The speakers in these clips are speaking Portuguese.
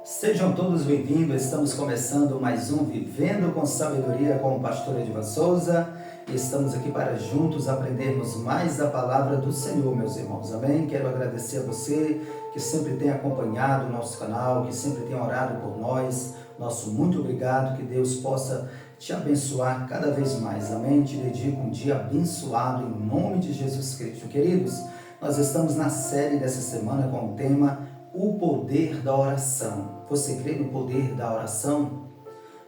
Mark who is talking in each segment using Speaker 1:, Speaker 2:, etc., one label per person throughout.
Speaker 1: Sejam todos bem-vindos, estamos começando mais um Vivendo com Sabedoria com o pastor Edivan Souza e estamos aqui para juntos aprendermos mais da palavra do Senhor, meus irmãos, amém? Quero agradecer a você que sempre tem acompanhado o nosso canal, que sempre tem orado por nós, nosso muito obrigado, que Deus possa te abençoar cada vez mais, amém? Te dedico um dia abençoado em nome de Jesus Cristo. Queridos, nós estamos na série dessa semana com o tema O Poder da Oração. Você crê no poder da oração?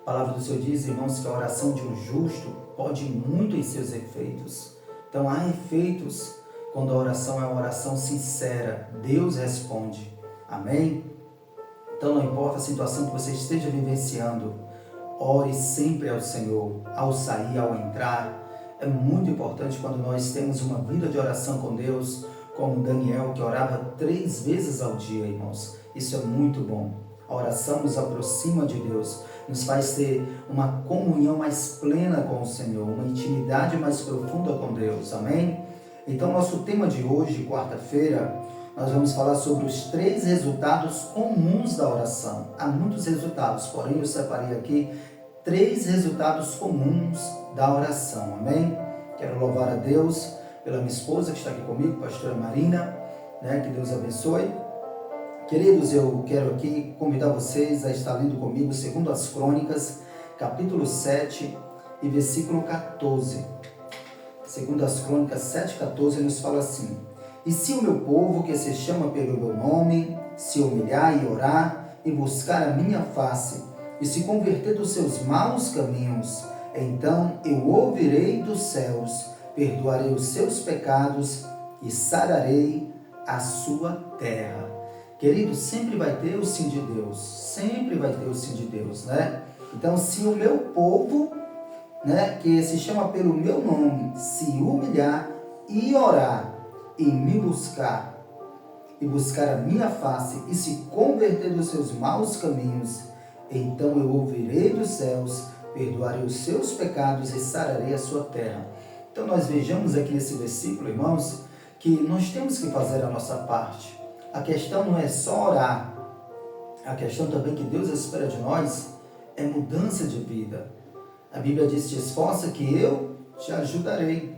Speaker 1: A palavra do Senhor diz, irmãos, que a oração de um justo pode muito em seus efeitos. Então há efeitos quando a oração é uma oração sincera. Deus responde. Amém? Então não importa a situação que você esteja vivenciando, ore sempre ao Senhor, ao sair, ao entrar. É muito importante quando nós temos uma vida de oração com Deus, como Daniel, que orava 3 vezes ao dia, irmãos. Isso é muito bom. A oração nos aproxima de Deus, nos faz ter uma comunhão mais plena com o Senhor, uma intimidade mais profunda com Deus, amém? Então, nosso tema de hoje, quarta-feira, nós vamos falar sobre os 3 resultados comuns da oração. Há muitos resultados, porém eu separei aqui 3 resultados comuns da oração, amém? Quero louvar a Deus pela minha esposa que está aqui comigo, pastora Marina, que Deus abençoe. Queridos, eu quero aqui convidar vocês a estar lendo comigo segundo as Crônicas, capítulo 7 e versículo 14. Segundo as Crônicas 7,14 nos fala assim: E se o meu povo, que se chama pelo meu nome, se humilhar e orar, e buscar a minha face, e se converter dos seus maus caminhos, então eu ouvirei dos céus, perdoarei os seus pecados e sararei a sua terra. Querido, sempre vai ter o sim de Deus, sempre vai ter o sim de Deus, né? Então, se o meu povo, que se chama pelo meu nome, se humilhar e orar e me buscar, e buscar a minha face e se converter dos seus maus caminhos, então eu ouvirei dos céus, perdoarei os seus pecados e sararei a sua terra. Então, nós vejamos aqui nesse versículo, irmãos, que nós temos que fazer a nossa parte. A questão não é só orar, a questão também que Deus espera de nós é mudança de vida. A Bíblia diz, te esforça que eu te ajudarei.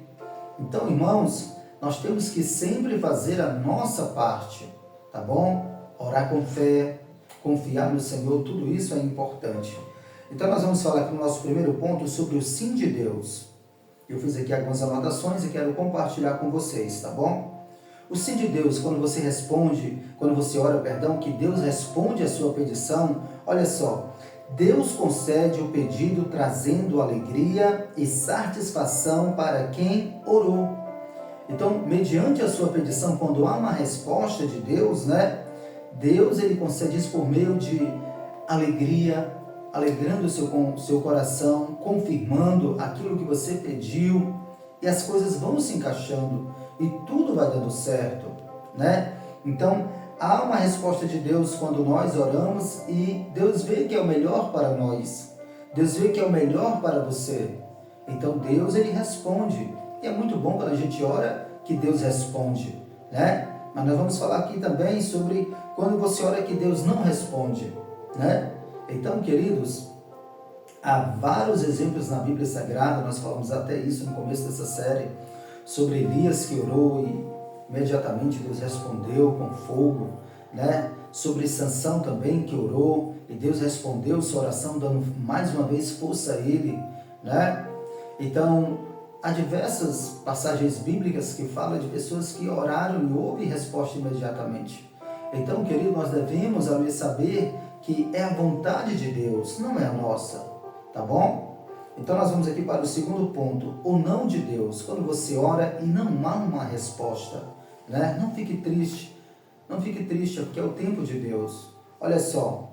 Speaker 1: Então, irmãos, nós temos que sempre fazer a nossa parte, tá bom? Orar com fé, confiar no Senhor, tudo isso é importante. Então, nós vamos falar aqui no nosso primeiro ponto sobre o sim de Deus. Eu fiz aqui algumas anotações e quero compartilhar com vocês, tá bom? O sim de Deus, quando você responde, quando você ora, que Deus responde a sua petição, olha só, Deus concede o pedido trazendo alegria e satisfação para quem orou. Então, mediante a sua petição, quando há uma resposta de Deus, Deus ele concede isso por meio de alegria, alegrando o seu coração, confirmando aquilo que você pediu, e as coisas vão se encaixando e tudo vai dando certo, Então, há uma resposta de Deus quando nós oramos e Deus vê que é o melhor para nós. Deus vê que é o melhor para você. Então, Deus, ele responde. E é muito bom quando a gente ora que Deus responde, Mas nós vamos falar aqui também sobre quando você ora que Deus não responde, Então, queridos, há vários exemplos na Bíblia Sagrada, nós falamos até isso no começo dessa série, sobre Elias que orou e imediatamente Deus respondeu com fogo, Sobre Sansão também que orou e Deus respondeu sua oração, dando mais uma vez força a ele, Então, há diversas passagens bíblicas que falam de pessoas que oraram e houve resposta imediatamente. Então, querido, nós devemos saber que é a vontade de Deus, não é a nossa, tá bom? Então nós vamos aqui para o segundo ponto, o não de Deus. Quando você ora e não há uma resposta, Não fique triste, porque é o tempo de Deus. Olha só,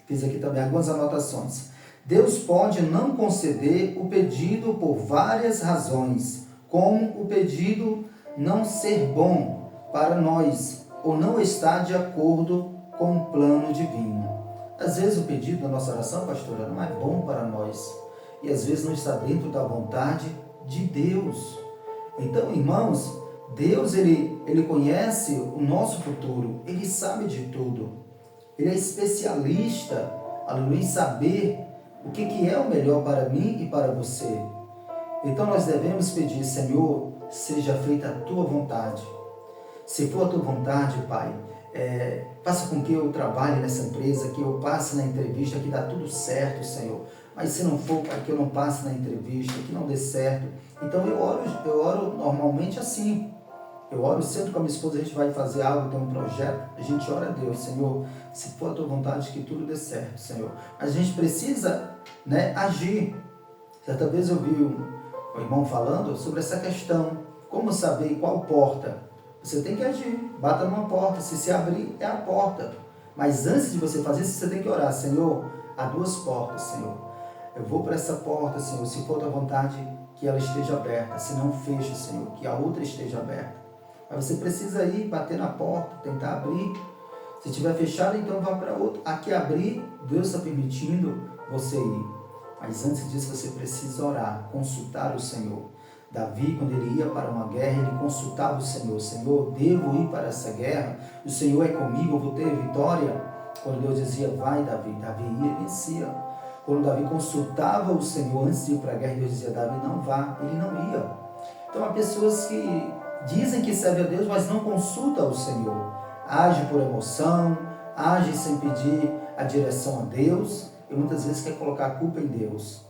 Speaker 1: fiz aqui também algumas anotações. Deus pode não conceder o pedido por várias razões, como o pedido não ser bom para nós, ou não estar de acordo com o plano divino. Às vezes o pedido da nossa oração, pastora, não é bom para nós. E às vezes não está dentro da vontade de Deus. Então, irmãos, Deus, ele conhece o nosso futuro. Ele sabe de tudo. Ele é especialista, aleluia, em saber o que é o melhor para mim e para você. Então nós devemos pedir: Senhor, seja feita a tua vontade. Se for a tua vontade, Pai, faça com que eu trabalhe nessa empresa, que eu passe na entrevista, que dá tudo certo, Senhor. Mas se não for, Pai, que eu não passe na entrevista, que não dê certo. Então eu oro normalmente assim. Eu oro sempre com a minha esposa, a gente vai fazer algo, tem um projeto, a gente ora a Deus: Senhor, se for a tua vontade, que tudo dê certo, Senhor. Mas a gente precisa, agir. Certa vez eu vi o irmão falando sobre essa questão: como saber qual porta? Você tem que agir, bata numa porta, se abrir, é a porta. Mas antes de você fazer isso, você tem que orar: Senhor, há duas portas, Senhor. Eu vou para essa porta, Senhor, se for a tua vontade, que ela esteja aberta. Se não, fecha, Senhor, que a outra esteja aberta. Mas você precisa ir, bater na porta, tentar abrir. Se estiver fechado, então vá para outra. Aqui abrir, Deus está permitindo você ir. Mas antes disso, você precisa orar, consultar o Senhor. Davi, quando ele ia para uma guerra, ele consultava o Senhor: Senhor, devo ir para essa guerra? O Senhor é comigo, eu vou ter vitória? Quando Deus dizia: vai, Davi, Davi ia e vencia. Quando Davi consultava o Senhor antes de ir para a guerra, Deus dizia: Davi, não vá, ele não ia. Então há pessoas que dizem que servem a Deus, mas não consultam o Senhor. Age por emoção, age sem pedir a direção a Deus e muitas vezes quer colocar a culpa em Deus.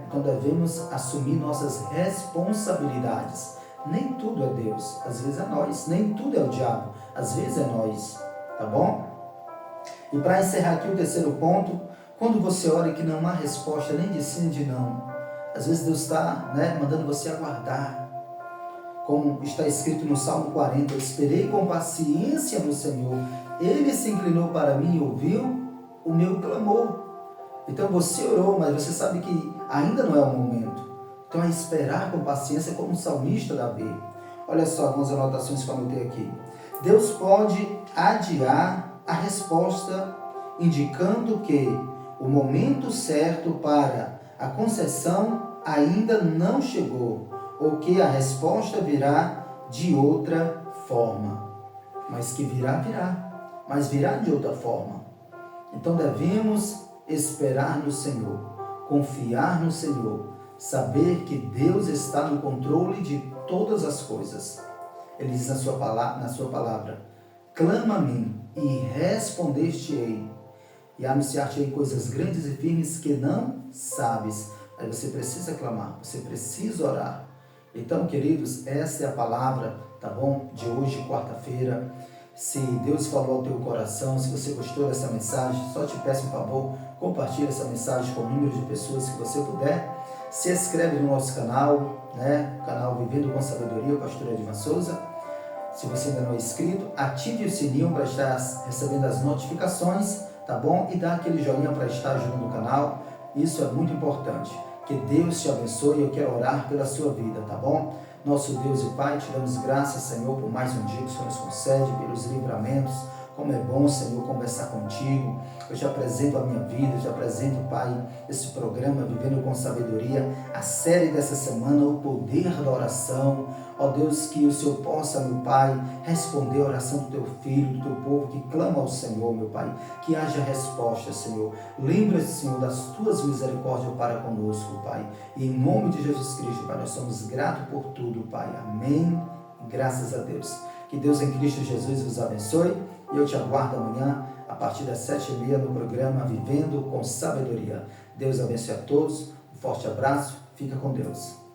Speaker 1: Então devemos assumir nossas responsabilidades. Nem tudo é Deus, às vezes é nós. Nem tudo é o diabo, às vezes é nós. Tá bom? E para encerrar aqui o terceiro ponto: quando você ora que não há resposta nem de sim nem de não, às vezes Deus está mandando você aguardar. Como está escrito no Salmo 40: eu esperei com paciência no Senhor, Ele se inclinou para mim e ouviu o meu clamor. Então você orou, mas você sabe que ainda não é o momento. Então é esperar com paciência, como o salmista Davi. Olha só algumas anotações que eu anotei aqui. Deus pode adiar a resposta, indicando que o momento certo para a concessão ainda não chegou, ou que a resposta virá de outra forma. Mas que virá, mas virá de outra forma. Então devemos esperar no Senhor, confiar no Senhor, saber que Deus está no controle de todas as coisas. Ele diz na sua palavra: clama a mim e responder-te-ei, e anunciar-te-ei coisas grandes e firmes que não sabes. Aí você precisa clamar, você precisa orar. Então, queridos, essa é a palavra, tá bom? De hoje, quarta-feira. Se Deus falou ao teu coração, se você gostou dessa mensagem, só te peço um favor: compartilhe essa mensagem com o número de pessoas que você puder. Se inscreve no nosso canal, canal Vivendo com Sabedoria, o pastor Edvan Souza. Se você ainda não é inscrito, ative o sininho para estar recebendo as notificações, tá bom? E dá aquele joinha para estar ajudando o canal. Isso é muito importante. Que Deus te abençoe. Eu quero orar pela sua vida, tá bom? Nosso Deus e Pai, te damos graças, Senhor, por mais um dia que o Senhor nos concede, pelos livramentos. Como é bom, Senhor, conversar contigo. Eu te apresento a minha vida, eu te apresento, Pai, esse programa Vivendo com Sabedoria, a série dessa semana, o poder da oração. Ó Deus, que o Senhor possa, meu Pai, responder a oração do teu filho, do teu povo que clama ao Senhor, meu Pai. Que haja resposta, Senhor. Lembra-te, Senhor, das tuas misericórdias para conosco, Pai. E em nome de Jesus Cristo, Pai, nós somos gratos por tudo, Pai. Amém. Graças a Deus. Que Deus em Cristo Jesus vos abençoe. E eu te aguardo amanhã, a partir das 7h30, no programa Vivendo com Sabedoria. Deus abençoe a todos. Um forte abraço. Fica com Deus.